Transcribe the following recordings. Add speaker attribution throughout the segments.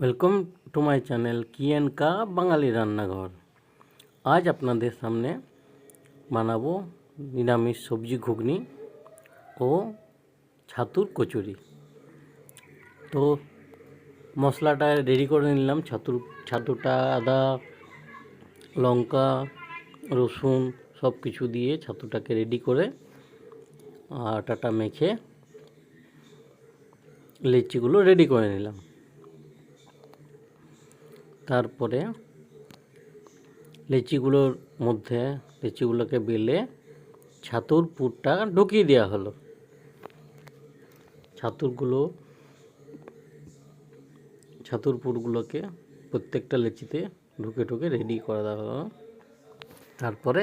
Speaker 1: Welcome to my channel কি and কা বাঙালি রান্নাঘর। আজ আপনাদের সামনে বানাবো নিরামিষ সবজি ঘুগনি ও ছাতুর কচুরি। তো মশলাটা রেডি করে নিলাম। ছাতুটা আদা, লঙ্কা, রসুন সব কিছু দিয়ে ছাতুটাকে রেডি করে আটাটা মেখে লেচিগুলো রেডি করে নিলাম। তারপরে লেচিগুলোকে বেলে ছাতুর পুরটা ঢুকিয়ে দেওয়া হলো। ছাতুর পুরগুলোকে প্রত্যেকটা লেচিতে ঢুকে রেডি করে দেওয়া হলো। তারপরে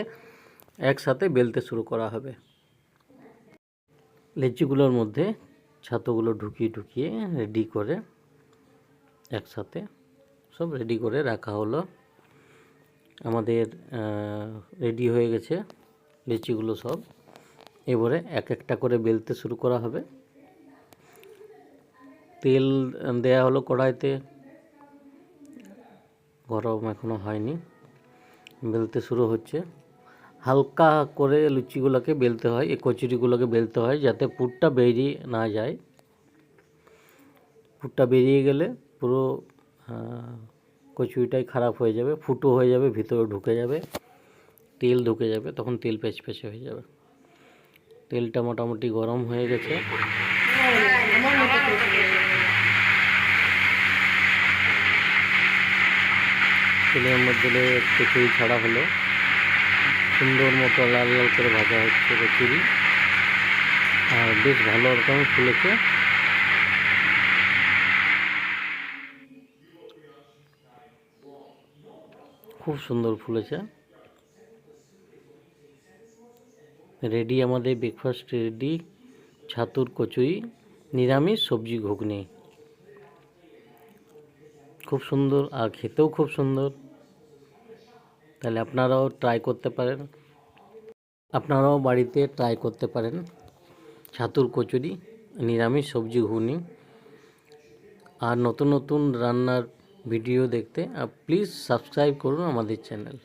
Speaker 1: একসাথে বেলতে শুরু করা হবে। লেচিগুলোর মধ্যে ছাতুগুলো ঢুকিয়ে রেডি করে একসাথে সব রেডি করে রাখা হলো। আমাদের রেডি হয়ে গেছে লিচিগুলো সব। এবারে এক একটা করে বেলতে শুরু করা হবে। তেল দেয়া হলো কড়াইতে, গরম এখনো হয়নি, বেলতে শুরু হচ্ছে। হালকা করে লুচিগুলোকে বেলতে হয়, এই কচুরিগুলোকে বেলতে হয় যাতে পুরটা বেরিয়ে না যায়। পুরটা বেরিয়ে গেলে পুরো কচুরিটাই খারাপ হয়ে যাবে, ফুটো হয়ে যাবে, ভিতরে ঢুকে যাবে, তেল ঢুকে যাবে, তখন তেল পেচপেচে হয়ে যাবে। তেলটা মোটামুটি গরম হয়ে গেছে। তেলের মধ্যে কচুরি ছাড়া হলো, সুন্দর মতো লাল লাল করে ভাজা হচ্ছে কচুরি, আর বেশ ভালো রকম ফুলেছে। খুব সুন্দর ফুলেছে। রেডি আমাদের ব্রেকফাস্ট রেডি, ছাতুর কচুরি নিরামিষ সবজি ঘুগনি। খুব সুন্দর আর খেতেও খুব সুন্দর। তাহলে আপনারাও বাড়িতে ট্রাই করতে পারেন ছাতুর কচুরি নিরামিষ সবজি ঘুগনি। আর নতুন নতুন রান্নার ভিডিও দেখতে প্লিজ সাবস্ক্রাইব করুন আমাদের চ্যানেল।